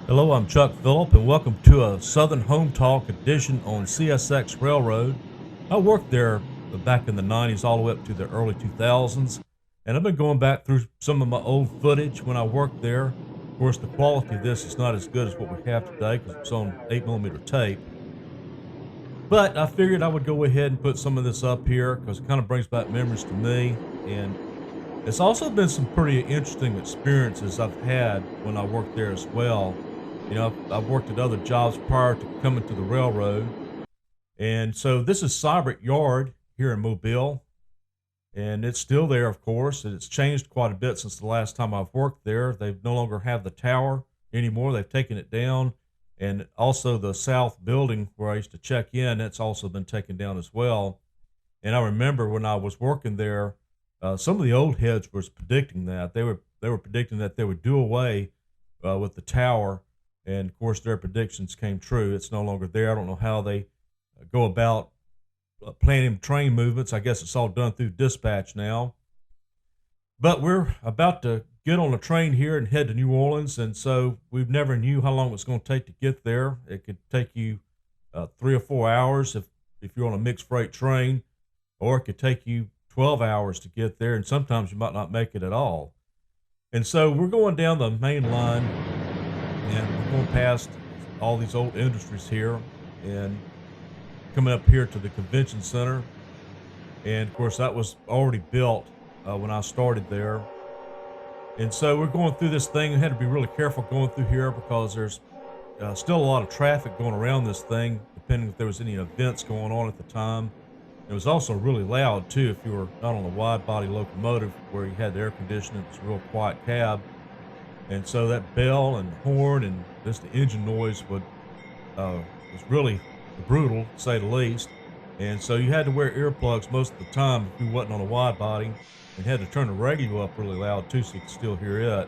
Hello, I'm Chuck Phillip, and welcome to a Southern Home Talk edition on CSX Railroad. I worked there back in the 90s all the way up to the early 2000s, and I've been going back through some of my old footage when I worked there. Of course, the quality of this is not as good as what we have today because it's on 8mm tape, but I figured I would go ahead and put some of this up here because it kind of brings back memories to me, and it's also been some pretty interesting experiences I've had when I worked there as well. I've worked at other jobs prior to coming to the railroad. And so this is Sibert Yard here in Mobile. And it's still there, of course. And it's changed quite a bit since the last time I've worked there. They no longer have the tower anymore. They've taken it down. And also the south building where I used to check in, that's also been taken down as well. And I remember when I was working there, some of the old heads was predicting that. They were predicting that they would do away with the tower. And of course, their predictions came true. It's no longer there. I don't know how they go about planning train movements. I guess it's all done through dispatch now. But we're about to get on a train here and head to New Orleans. And so we've never knew how long it's going to take to get there. It could take you 3 or 4 hours if you're on a mixed freight train, or it could take you 12 hours to get there. And sometimes you might not make it at all. And so we're going down the main line. And we're going past all these old industries here and coming up here to the convention center. And of course, that was already built when I started there. And so we're going through this thing. We had to be really careful going through here because there's still a lot of traffic going around this thing, depending if there was any events going on at the time. It was also really loud too if you were not on a wide body locomotive where you had the air conditioning. It's a real quiet cab. And so that bell and horn and just the engine noise was really brutal, to say the least. And so you had to wear earplugs most of the time if you wasn't on a wide body, and had to turn the radio up really loud too so you could still hear it.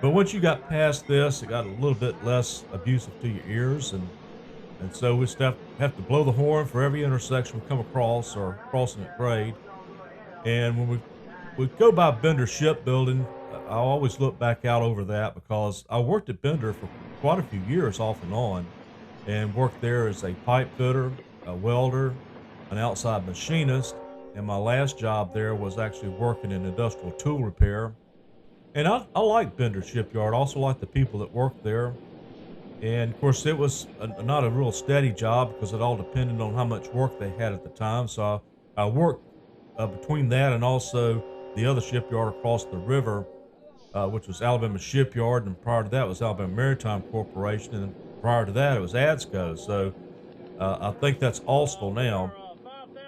But once you got past this, it got a little bit less abusive to your ears, and so we have to blow the horn for every intersection we come across or crossing at grade. And when we go by Bender Shipbuilding, I always look back out over that because I worked at Bender for quite a few years off and on, and worked there as a pipe fitter, a welder, an outside machinist, and my last job there was actually working in industrial tool repair. And I like Bender Shipyard. I also like the people that worked there. And of course, it was not a real steady job because it all depended on how much work they had at the time. So I worked between that and also the other shipyard across the river, which was Alabama Shipyard, and prior to that was Alabama Maritime Corporation, and prior to that it was ADSCO. So I think that's Austell now.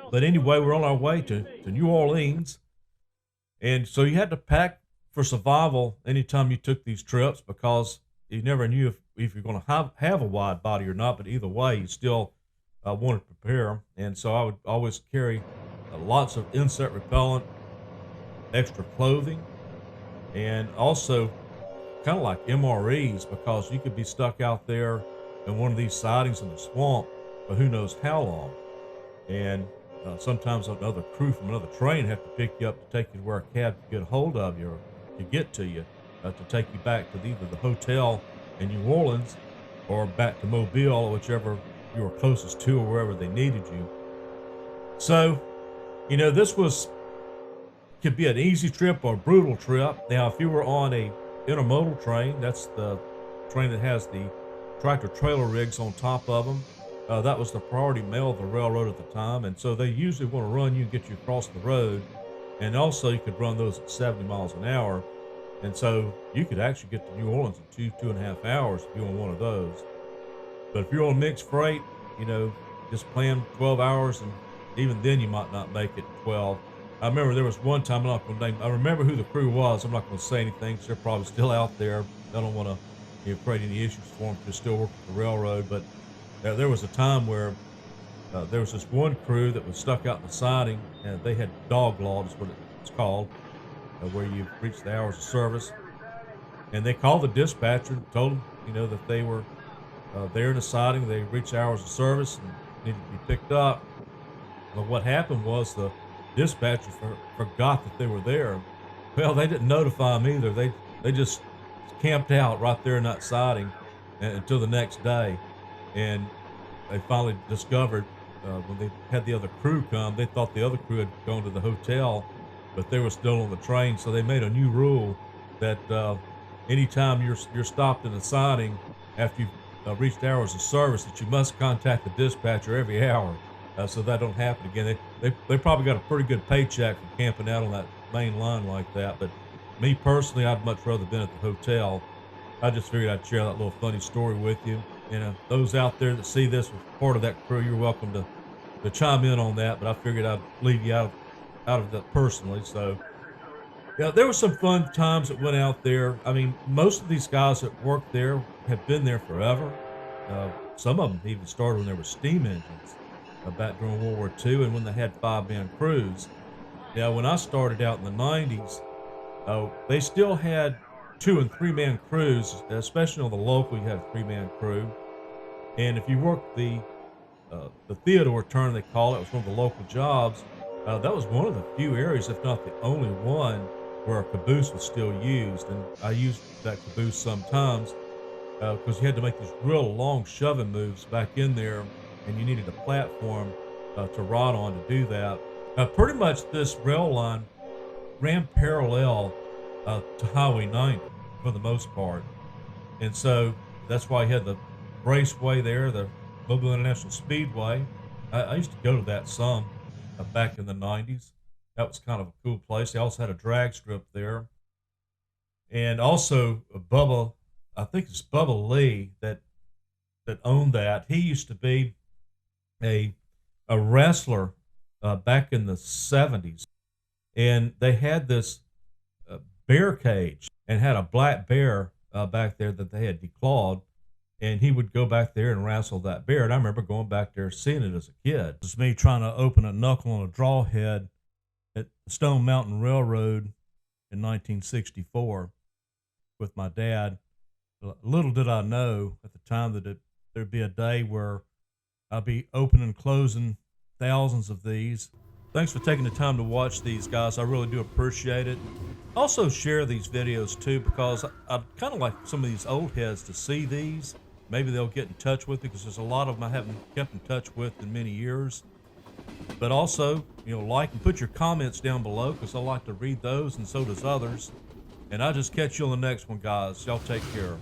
But anyway, we're on our way to New Orleans, and so you had to pack for survival anytime you took these trips because you never knew if you're going to have a wide body or not. But either way, you still wanted to prepare, and so I would always carry lots of insect repellent, extra clothing, and also kind of like MREs because you could be stuck out there in one of these sidings in the swamp for who knows how long. And sometimes another crew from another train have to pick you up to take you to where a cab can get a hold of you or to get to you to take you back to either the hotel in New Orleans or back to Mobile or whichever you were closest to or wherever they needed you. So, this could be an easy trip or a brutal trip. Now, if you were on a intermodal train, that's the train that has the tractor trailer rigs on top of them. That was the priority mail of the railroad at the time, and so they usually want to run you and get you across the road. And also, you could run those at 70 miles an hour, and so you could actually get to New Orleans in 2.5 hours if you're on one of those. But if you're on mixed freight, just plan 12 hours, and even then you might not make it 12. I remember there was one time, I remember who the crew was. I'm not going to say anything because they're probably still out there. I don't want to create any issues for them to still work at the railroad. But there was a time where there was this one crew that was stuck out in the siding, and they had dog law, is what it's called, where you reach the hours of service. And they called the dispatcher and told them, that they were there in the siding. They reached hours of service and needed to be picked up. But what happened was the dispatcher forgot that they were there. Well, they didn't notify them either. They just camped out right there in that siding until the next day. And they finally discovered when they had the other crew come, they thought the other crew had gone to the hotel, but they were still on the train. So they made a new rule that anytime you're stopped in a siding after you've reached hours of service, that you must contact the dispatcher every hour, so that don't happen again. They probably got a pretty good paycheck for camping out on that main line like that. But me personally, I'd much rather been at the hotel. I just figured I'd share that little funny story with you. Those out there that see this with part of that crew, you're welcome to chime in on that. But I figured I'd leave you out of that personally. So yeah, there were some fun times that went out there. I mean, most of these guys that work there have been there forever. Some of them even started when there were steam engines back during World War II and when they had 5-man crews. Now, when I started out in the 90s, they still had 2- and 3-man crews, especially on the local. You had a 3-man crew, and if you worked the Theodore turn, they call it, was one of the local jobs. That was one of the few areas, if not the only one, where a caboose was still used. And I used that caboose sometimes because you had to make these real long shoving moves back in there, and you needed a platform to ride on to do that. Pretty much this rail line ran parallel to Highway 90 for the most part. And so that's why you had the raceway there, the Mobile International Speedway. I used to go to that some back in the 90s. That was kind of a cool place. They also had a drag strip there. And also Bubba, I think it's Bubba Lee that owned that. He used to be a wrestler back in the 70s. And they had this bear cage and had a black bear back there that they had declawed. And he would go back there and wrestle that bear. And I remember going back there seeing it as a kid. It was me trying to open a knuckle on a draw head at Stone Mountain Railroad in 1964 with my dad. Little did I know at the time that there'd be a day where I'd be opening and closing thousands of these. Thanks for taking the time to watch these, guys. I really do appreciate it. Also share these videos too, because I'd kind of like some of these old heads to see these. Maybe they'll get in touch with it, because there's a lot of them I haven't kept in touch with in many years. But also, like and put your comments down below, because I like to read those, and so does others. And I'll just catch you on the next one, guys. Y'all take care.